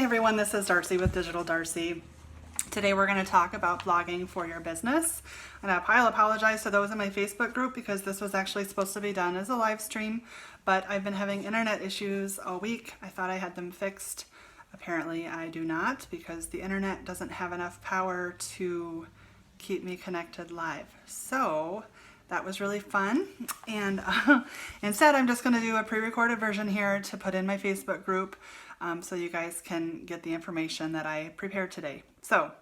Hi everyone, this is Darcy with Digital Darcy. Today we're going to talk about blogging for your business. And I'll apologize to those in my Facebook group because this was actually supposed to be done as a live stream, but I've been having internet issues all week. I thought I had them fixed. Apparently I do not, because the internet doesn't have enough power to keep me connected live. So that was really fun, and instead I'm just going to do a pre-recorded version here to put in my Facebook group so you guys can get the information that I prepared today. So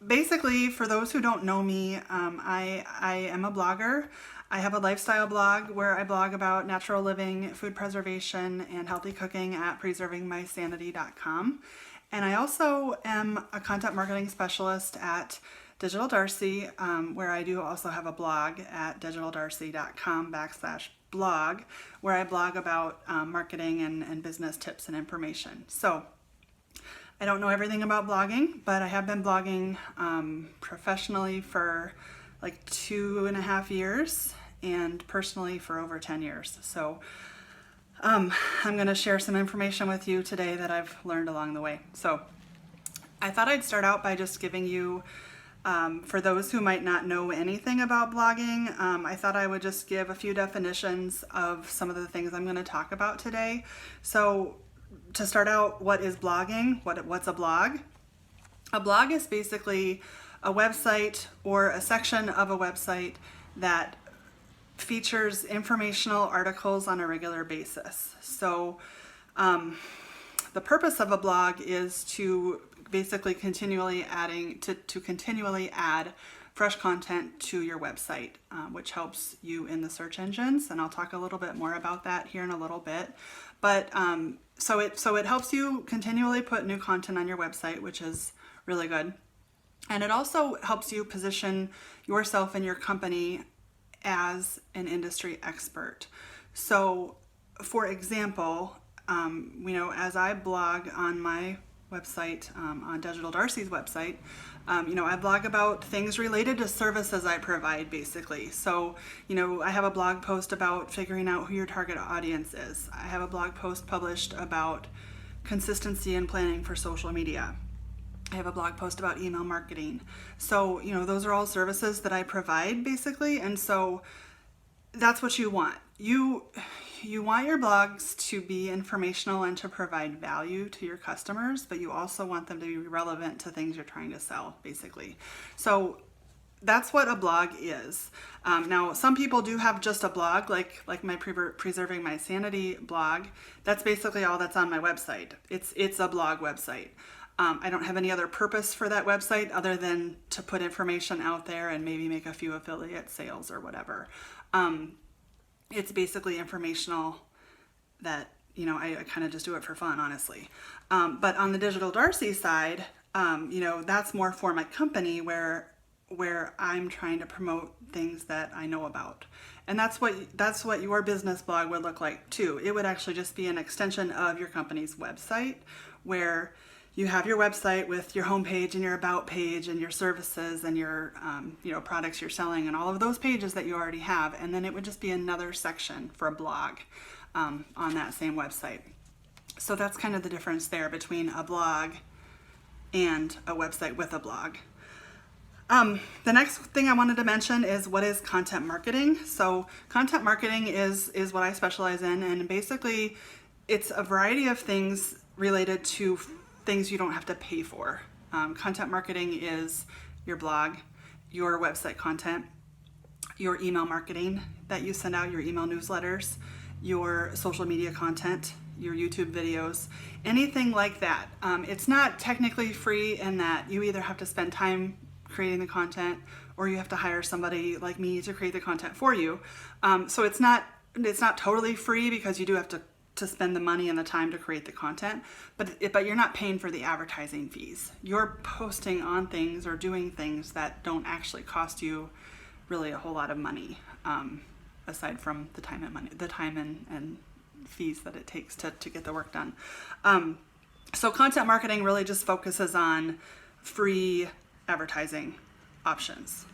basically, for those who don't know me, I am a blogger. I have a lifestyle blog where I blog about natural living, food preservation, and healthy cooking at preservingmysanity.com. And I also am a content marketing specialist at Digital Darcy, where I do also have a blog at digitaldarcy.com/blog, where I blog about marketing and business tips and information. So I don't know everything about blogging, but I have been blogging professionally for like 2.5 years and personally for over 10 years. So I'm going to share some information with you today that I've learned along the way. So I thought I'd start out by just giving you, for those who might not know anything about blogging, I thought I would just give a few definitions of some of the things I'm going to talk about today. So to start out, what is blogging? What's a blog? A blog is basically a website or a section of a website that features informational articles on a regular basis. So the purpose of a blog is to basically continually add fresh content to your website, which helps you in the search engines, and I'll talk a little bit more about that here in a little bit. But so it helps you continually put new content on your website, which is really good. And it also helps you position yourself and your company as an industry expert. So for example, as I blog on my website, on Digital Darcy's website, I blog about things related to services I provide, basically. So, I have a blog post about figuring out who your target audience is. I have a blog post published about consistency and planning for social media. I have a blog post about email marketing. So, those are all services that I provide, basically. And so that's what you want. You want your blogs to be informational and to provide value to your customers, but you also want them to be relevant to things you're trying to sell, basically. So that's what a blog is. Now, some people do have just a blog, like my Preserving My Sanity blog. That's basically all that's on my website. It's a blog website. I don't have any other purpose for that website other than to put information out there and maybe make a few affiliate sales or whatever. It's basically informational that, I kind of just do it for fun, honestly. But on the Digital Darcy side, that's more for my company where I'm trying to promote things that I know about. And that's what your business blog would look like too. It would actually just be an extension of your company's website, where you have your website with your homepage and your about page and your services and your products you're selling and all of those pages that you already have, and then it would just be another section for a blog on that same website. So that's kind of the difference there between a blog and a website with a blog. The next thing I wanted to mention is what is content marketing. So content marketing is what I specialize in, and basically it's a variety of things related to things you don't have to pay for. Content marketing is your blog, your website content, your email marketing that you send out, your email newsletters, your social media content, your YouTube videos, anything like that. It's not technically free in that you either have to spend time creating the content or you have to hire somebody like me to create the content for you. So it's not totally free, because you do have to spend the money and the time to create the content, but you're not paying for the advertising fees. You're posting on things or doing things that don't actually cost you really a whole lot of money, aside from the time and fees that it takes to get the work done. So content marketing really just focuses on free advertising options.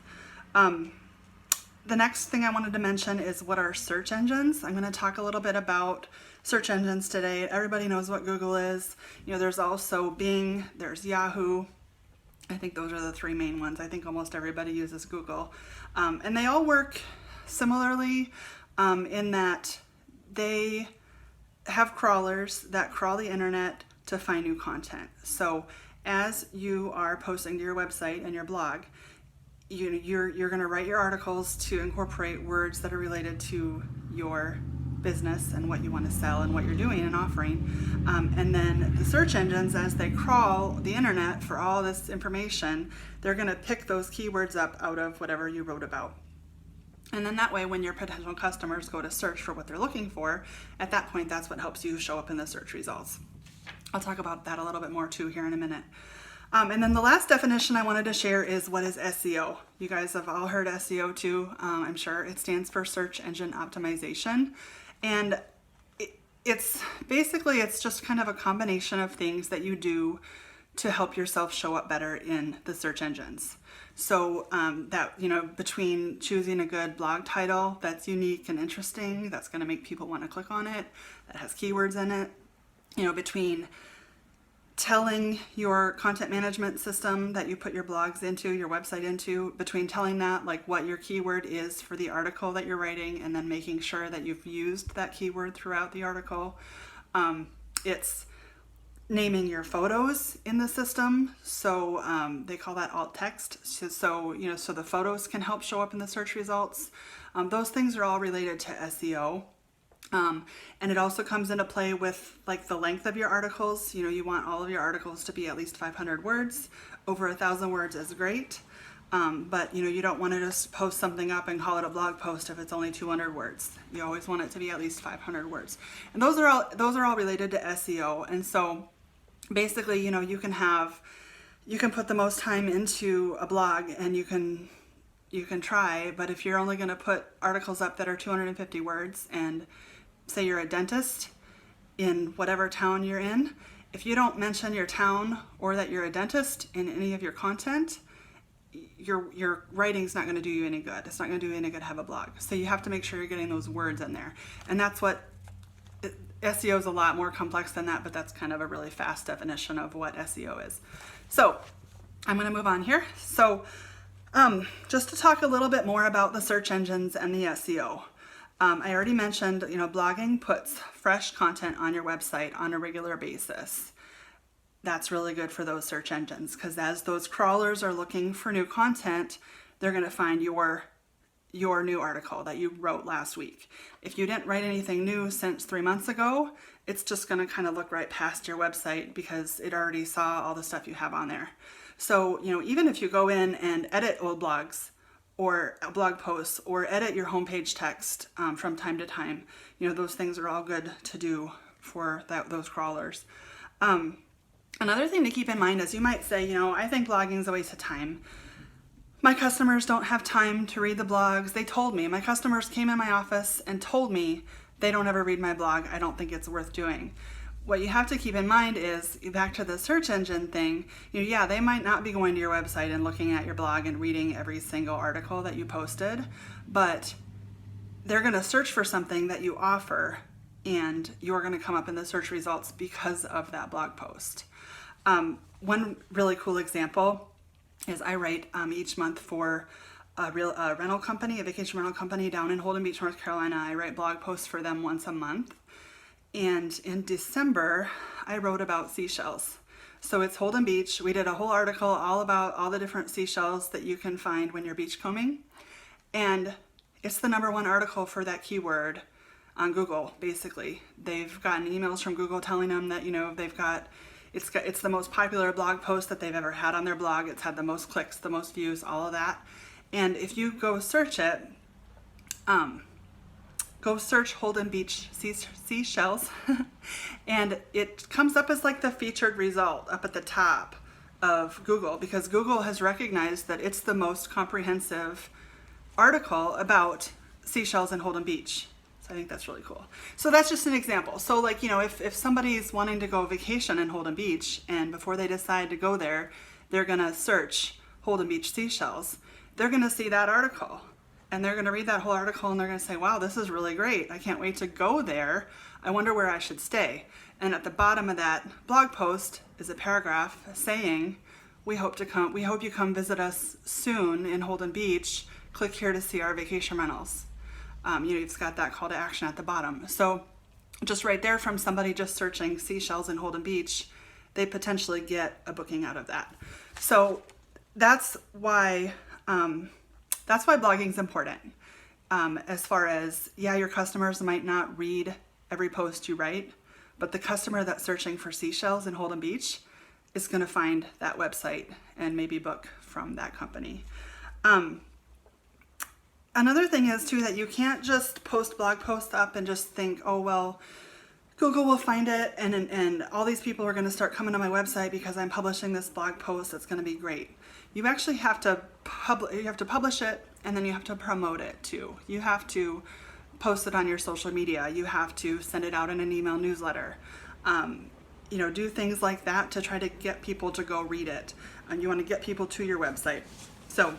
The next thing I wanted to mention is what are search engines. I'm going to talk a little bit about search engines today. Everybody knows what Google is. You know, there's also Bing, there's Yahoo. I think those are the three main ones. I think almost everybody uses Google. And they all work similarly in that they have crawlers that crawl the internet to find new content. So as you are posting to your website and your blog, you're going to write your articles to incorporate words that are related to your business and what you want to sell and what you're doing and offering. And then the search engines, as they crawl the internet for all this information, they're going to pick those keywords up out of whatever you wrote about. And then that way, when your potential customers go to search for what they're looking for, at that point, that's what helps you show up in the search results. I'll talk about that a little bit more too here in a minute. And then the last definition I wanted to share is, what is SEO? You guys have all heard SEO too, I'm sure. It stands for search engine optimization. And it's basically, it's just kind of a combination of things that you do to help yourself show up better in the search engines. So that, you know, between choosing a good blog title that's unique and interesting, that's going to make people want to click on it, that has keywords in it, you know, between telling your content management system that you put your blogs into, your website into, between telling that like what your keyword is for the article that you're writing, and then making sure that you've used that keyword throughout the article. It's naming your photos in the system. So they call that alt text. So, you know, so the photos can help show up in the search results. Those things are all related to SEO. And it also comes into play with like the length of your articles. You know, you want all of your articles to be at least 500 words. Over 1,000 words is great. But you know, you don't want to just post something up and call it a blog post if it's only 200 words. You always want it to be at least 500 words. And those are all related to SEO. And so basically, you know, you can put the most time into a blog and you can try, but if you're only going to put articles up that are 250 words, and say you're a dentist in whatever town you're in, if you don't mention your town or that you're a dentist in any of your content, your writing's not going to do you any good. It's not going to do you any good to have a blog. So you have to make sure you're getting those words in there. And that's what SEO is, a lot more complex than that, but that's kind of a really fast definition of what SEO is. So I'm going to move on here. So just to talk a little bit more about the search engines and the SEO. I already mentioned, you know, blogging puts fresh content on your website on a regular basis. That's really good for those search engines, because as those crawlers are looking for new content, they're going to find your new article that you wrote last week. If you didn't write anything new since 3 months ago, it's just going to kind of look right past your website because it already saw all the stuff you have on there. So, you know, even if you go in and edit old blogs or blog posts or edit your homepage text from time to time, you know, those things are all good to do for those crawlers. Another thing to keep in mind is, you might say, you know, I think blogging is a waste of time. My customers don't have time to read the blogs. They told me, my customers came in my office and told me they don't ever read my blog. I don't think it's worth doing. What you have to keep in mind is, back to the search engine thing, you know, yeah, they might not be going to your website and looking at your blog and reading every single article that you posted, but they're going to search for something that you offer, and you're going to come up in the search results because of that blog post. One really cool example is I write each month for a rental company, a vacation rental company down in Holden Beach, North Carolina. I write blog posts for them once a month. And in December, I wrote about seashells. So it's Holden Beach. We did a whole article all about all the different seashells that you can find when you're beachcombing. And it's the #1 article for that keyword on Google, basically. They've gotten emails from Google telling them that, you know, it's the most popular blog post that they've ever had on their blog. It's had the most clicks, the most views, all of that. And if you go search it, go search Holden Beach seashells, and it comes up as like the featured result up at the top of Google, because Google has recognized that it's the most comprehensive article about seashells in Holden Beach. So I think that's really cool. So that's just an example. So like, you know, if somebody's wanting to go vacation in Holden Beach, and before they decide to go there, they're going to search Holden Beach seashells, they're going to see that article. And they're going to read that whole article and they're going to say, wow, this is really great. I can't wait to go there. I wonder where I should stay. And at the bottom of that blog post is a paragraph saying, we hope you come visit us soon in Holden Beach. Click here to see our vacation rentals. It's got that call to action at the bottom. So just right there from somebody just searching seashells in Holden Beach, they potentially get a booking out of that. So that's why blogging is important. As far as, your customers might not read every post you write, but the customer that's searching for seashells in Holden Beach is going to find that website and maybe book from that company. Another thing is too that you can't just post blog posts up and just think, oh well, Google will find it and all these people are going to start coming to my website because I'm publishing this blog post that's going to be great. You actually have to publish it, and then you have to promote it too. You have to post it on your social media. You have to send it out in an email newsletter. Do things like that to try to get people to go read it. And you want to get people to your website. So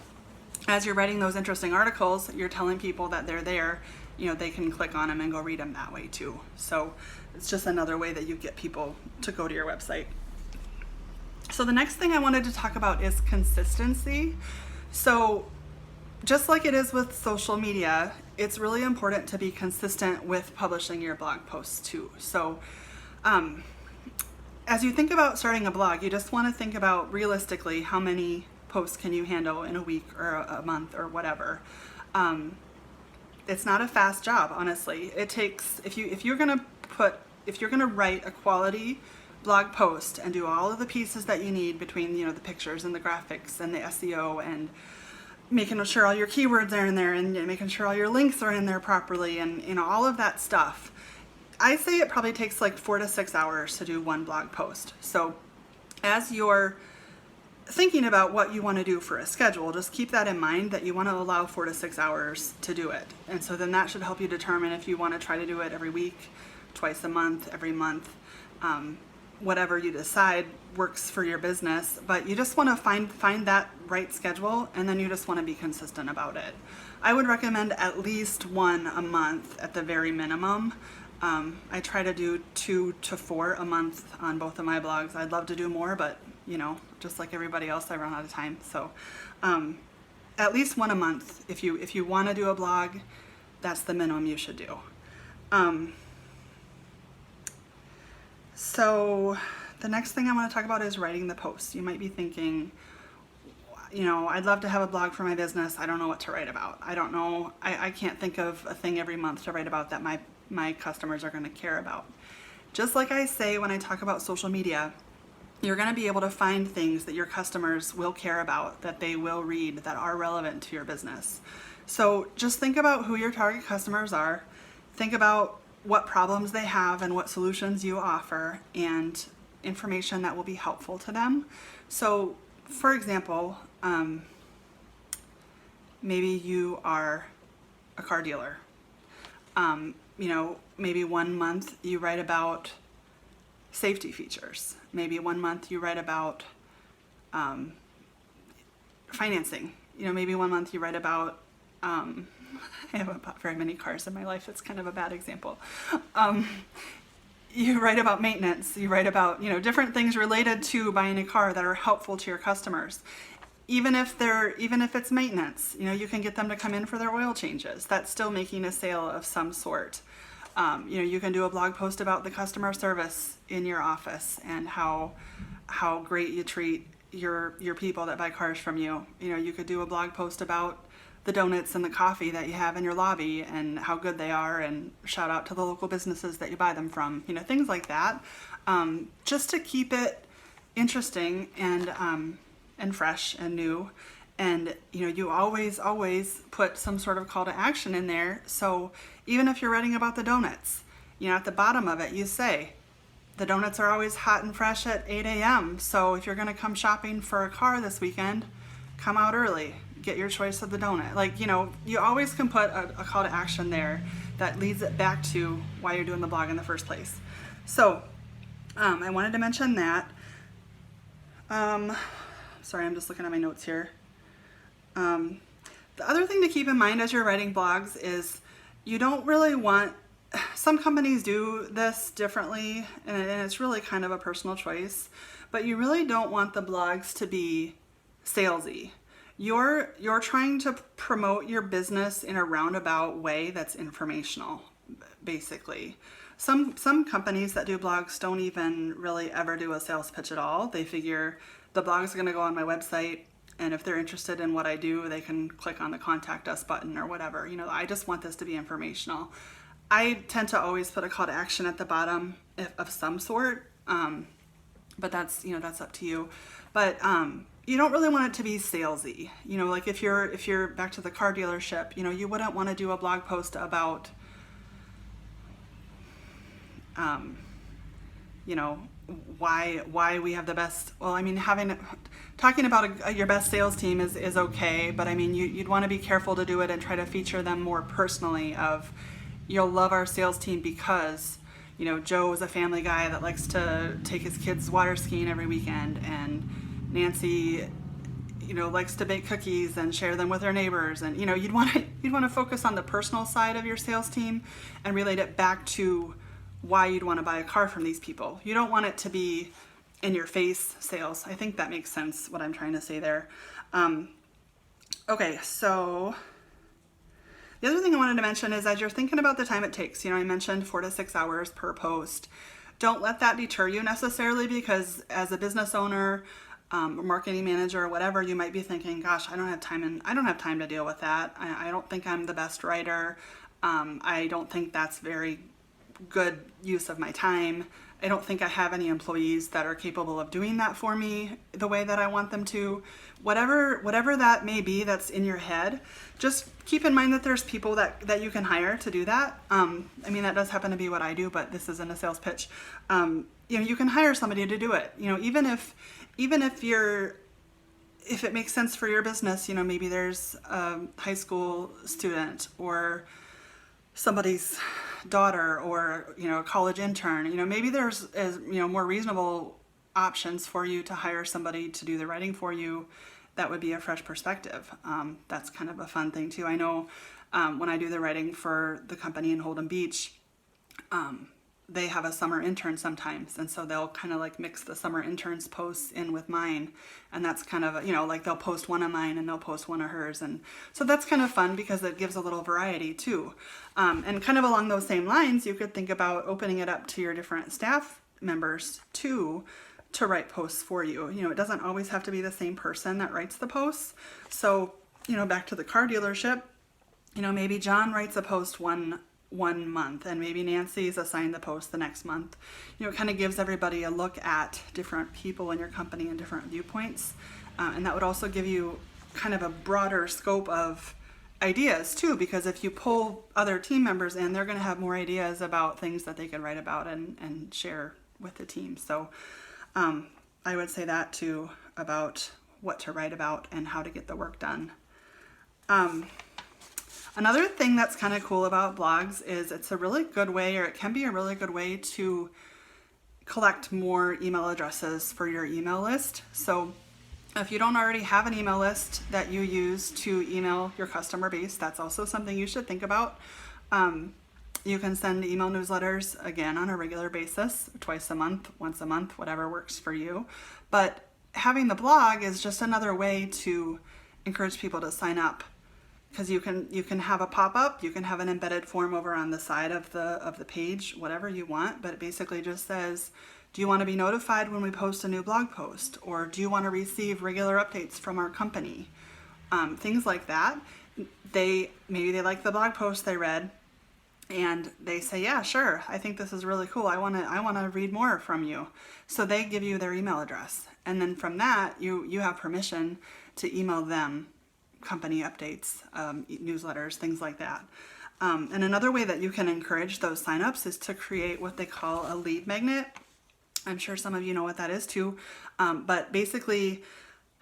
as you're writing those interesting articles, you're telling people that they're there. They can click on them and go read them that way too. So it's just another way that you get people to go to your website. So the next thing I wanted to talk about is consistency. So just like it is with social media, it's really important to be consistent with publishing your blog posts too. So as you think about starting a blog, you just want to think about realistically how many posts can you handle in a week or a month or whatever. It's not a fast job, honestly. It takes, if you're going to write a quality blog post and do all of the pieces that you need between, the pictures and the graphics and the SEO and making sure all your keywords are in there and making sure all your links are in there properly and all of that stuff, I say it probably takes like 4 to 6 hours to do one blog post. So as you're thinking about what you want to do for a schedule, just keep that in mind, that you want to allow 4 to 6 hours to do it. And so then that should help you determine if you want to try to do it every week, twice a month, every month, whatever you decide works for your business. But you just want to find that right schedule, and then you just want to be consistent about it. I would recommend at least one a month at the very minimum. I try to do 2 to 4 a month on both of my blogs. I'd love to do more, but just like everybody else, I run out of time. So at least one a month. If you want to do a blog, that's the minimum you should do. So the next thing I want to talk about is writing the posts. You might be thinking, I'd love to have a blog for my business. I don't know what to write about. I don't know. I can't think of a thing every month to write about that my customers are going to care about. Just like I say when I talk about social media, you're going to be able to find things that your customers will care about, that they will read, that are relevant to your business. So just think about who your target customers are. Think about what problems they have and what solutions you offer and information that will be helpful to them. So for example, maybe you are a car dealer. Maybe one month you write about safety features. Maybe one month you write about financing. Maybe one month you write about I haven't bought very many cars in my life. That's kind of a bad example. You write about maintenance. You write about, different things related to buying a car that are helpful to your customers. Even if it's maintenance, you can get them to come in for their oil changes. That's still making a sale of some sort. You can do a blog post about the customer service in your office and how great you treat your people that buy cars from you. You could do a blog post about the donuts and the coffee that you have in your lobby and how good they are, and shout out to the local businesses that you buy them from, things like that, just to keep it interesting and fresh and new. And you always put some sort of call to action in there. So even if you're writing about the donuts, at the bottom of it you say the donuts are always hot and fresh at 8 a.m. So if you're going to come shopping for a car this weekend, come out early. Get your choice of the donut. You always can put a call to action there that leads it back to why you're doing the blog in the first place. So I wanted to mention that. Sorry, I'm just looking at my notes here. The other thing to keep in mind as you're writing blogs is you don't really want some companies do this differently, and it's really kind of a personal choice, but you really don't want the blogs to be salesy. You're trying to promote your business in a roundabout way that's informational, basically. Some companies that do blogs don't even really ever do a sales pitch at all. They figure the blog's going to go on my website, and if they're interested in what I do, they can click on the contact us button or whatever. I just want this to be informational. I tend to always put a call to action at the bottom of some sort, but that's up to you. But you don't really want it to be salesy. Like if you're back to the car dealership, you wouldn't want to do a blog post about why we have the best. Well, I mean, talking about your best sales team is okay, but I mean, you'd want to be careful to do it and try to feature them more personally. You'll love our sales team because Joe is a family guy that likes to take his kids water skiing every weekend, and Nancy likes to bake cookies and share them with her neighbors, and you'd want to focus on the personal side of your sales team and relate it back to why you'd want to buy a car from these people. You don't want it to be in your face sales. I think that makes sense what I'm trying to say there. Okay, so the other thing I wanted to mention is, as you're thinking about the time it takes, I mentioned 4 to 6 hours per post. Don't let that deter you necessarily, because as a business owner, marketing manager or whatever, you might be thinking, gosh, I don't have time to deal with that. I don't think I'm the best writer. I don't think that's very good use of my time. I don't think I have any employees that are capable of doing that for me the way that I want them to. Whatever that may be that's in your head, just keep in mind that there's people that you can hire to do that. I mean, that does happen to be what I do, but this isn't a sales pitch. You can hire somebody to do it. Even if it makes sense for your business, maybe there's a high school student or somebody's daughter or a college intern. Maybe there's more reasonable options for you to hire somebody to do the writing for you. That would be a fresh perspective. That's kind of a fun thing too. I know when I do the writing for the company in Holden Beach, they have a summer intern sometimes, and so they'll kind of like mix the summer interns posts in with mine, and that's kind of like they'll post one of mine and they'll post one of hers, and so that's kind of fun because it gives a little variety too. And kind of along those same lines, you could think about opening it up to your different staff members too, to write posts for you. It doesn't always have to be the same person that writes the posts. So back to the car dealership, maybe John writes a post one month, and maybe Nancy's assigned the post the next month. It kind of gives everybody a look at different people in your company and different viewpoints, and that would also give you kind of a broader scope of ideas too, because if you pull other team members in, they're going to have more ideas about things that they can write about and share with the team. So I would say that too, about what to write about and how to get the work done. Another thing that's kind of cool about blogs is it's a really good way, or it can be a really good way to collect more email addresses for your email list. So if you don't already have an email list that you use to email your customer base, that's also something you should think about. You can send email newsletters, again, on a regular basis, twice a month, once a month, whatever works for you. But having the blog is just another way to encourage people to sign up, because you can have a pop-up, you can have an embedded form over on the side of the page, whatever you want, but it basically just says, do you want to be notified when we post a new blog post? Or do you want to receive regular updates from our company? Things like that. Maybe they like the blog post they read, and they say, yeah, sure, I think this is really cool. I want to read more from you. So they give you their email address. And then from that, you have permission to email them company updates, newsletters, things like that. And another way that you can encourage those signups is to create what they call a lead magnet. I'm sure some of you know what that is too. But basically,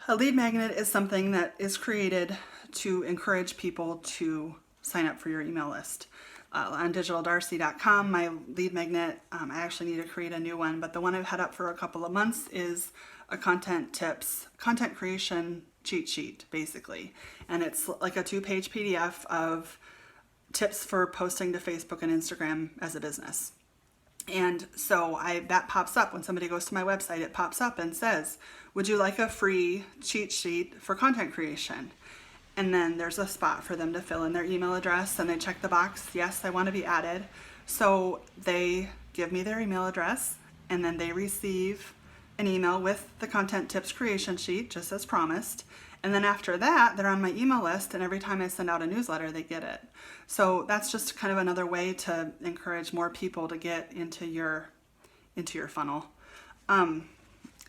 a lead magnet is something that is created to encourage people to sign up for your email list. On digitaldarcy.com, my lead magnet, I actually need to create a new one, but the one I've had up for a couple of months is a content creation cheat sheet, basically. And it's like a 2-page PDF of tips for posting to Facebook and Instagram as a business. And so that pops up when somebody goes to my website. It pops up and says, would you like a free cheat sheet for content creation? And then there's a spot for them to fill in their email address, and they check the box, yes, I want to be added. So they give me their email address, and then they receive an email with the content tips creation sheet, just as promised. And then after that, they're on my email list, and every time I send out a newsletter, they get it. So that's just kind of another way to encourage more people to get into your funnel.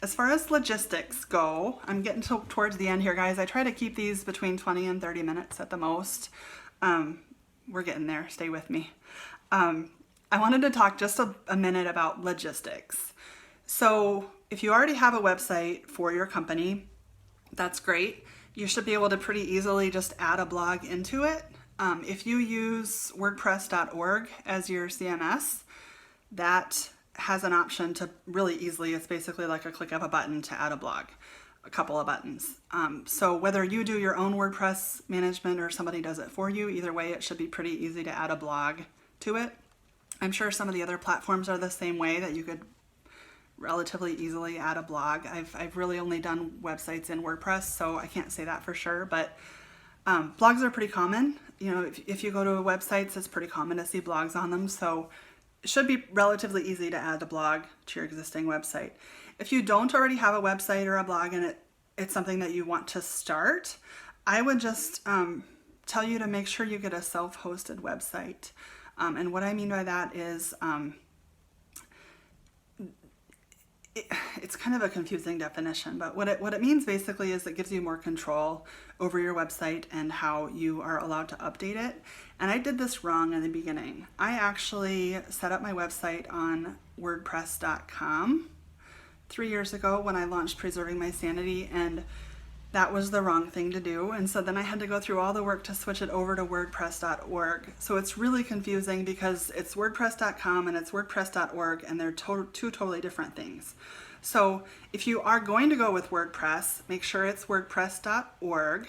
As far as logistics go, I'm getting towards the end here, guys. I try to keep these between 20 and 30 minutes at the most. We're getting there. Stay with me. I wanted to talk just a minute about logistics. So if you already have a website for your company, that's great. You should be able to pretty easily just add a blog into it. If you use WordPress.org as your CMS, that has an option to really easily, it's basically like a click of a button to add a blog, a couple of buttons. So whether you do your own WordPress management or somebody does it for you, either way, it should be pretty easy to add a blog to it. I'm sure some of the other platforms are the same way, that you could relatively easily add a blog. I've really only done websites in WordPress, so I can't say that for sure, but blogs are pretty common. You know, if you go to websites, it's pretty common to see blogs on them, so it should be relatively easy to add a blog to your existing website. If you don't already have a website or a blog and it's something that you want to start, I would just tell you to make sure you get a self-hosted website. And what I mean by that is it's kind of a confusing definition, but what it means basically is it gives you more control over your website and how you are allowed to update it. And I did this wrong in the beginning. I actually set up my website on WordPress.com 3 years ago when I launched Preserving My Sanity, and that was the wrong thing to do. And so then I had to go through all the work to switch it over to WordPress.org. So it's really confusing because it's WordPress.com and it's WordPress.org, and they're two totally different things. So if you are going to go with WordPress, make sure it's WordPress.org.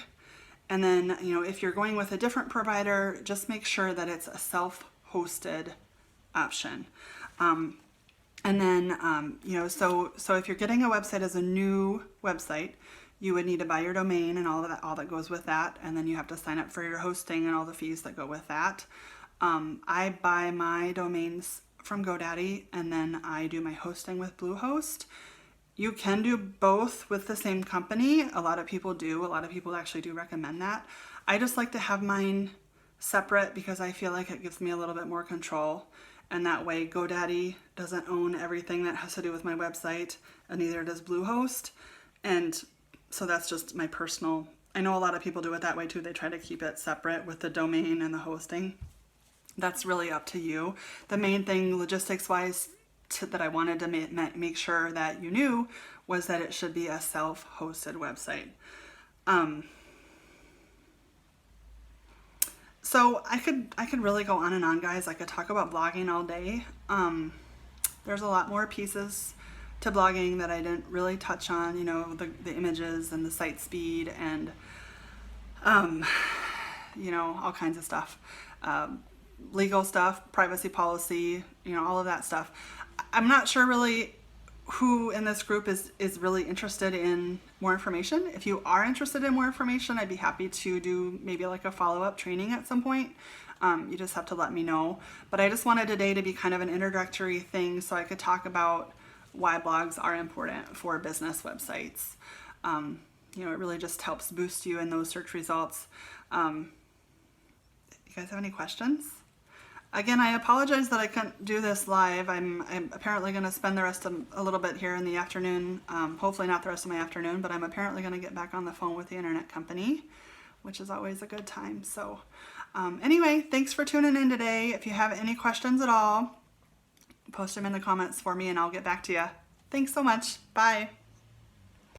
And then, you know, if you're going with a different provider, just make sure that it's a self-hosted option. And then, you know, so if you're getting a website as a new website, you would need to buy your domain and all that goes with that, and then you have to sign up for your hosting and all the fees that go with that. I buy my domains from GoDaddy, and then I do my hosting with Bluehost. You can do both with the same company. A lot of people do. A lot of people actually do recommend that. I just like to have mine separate because I feel like it gives me a little bit more control, and that way GoDaddy doesn't own everything that has to do with my website, and neither does Bluehost. And so that's just my personal, I know a lot of people do it that way too. They try to keep it separate with the domain and the hosting. That's really up to you. The main thing logistics-wise that I wanted to make sure that you knew was that it should be a self-hosted website. So I could really go on and on, guys. I could talk about blogging all day. There's a lot more pieces to blogging that I didn't really touch on, you know, the images and the site speed and, you know, all kinds of stuff. Legal stuff, privacy policy, you know, all of that stuff. I'm not sure really who in this group is really interested in more information. If you are interested in more information, I'd be happy to do maybe like a follow-up training at some point. You just have to let me know. But I just wanted today to be kind of an introductory thing so I could talk about why blogs are important for business websites. You know, it really just helps boost you in those search results. You guys have any questions? Again, I apologize that I couldn't do this live. I'm apparently going to spend the rest of a little bit here in the afternoon. Hopefully not the rest of my afternoon, but I'm apparently going to get back on the phone with the internet company, which is always a good time. So anyway, thanks for tuning in today. If you have any questions at all, post them in the comments for me and I'll get back to you. Thanks so much. Bye.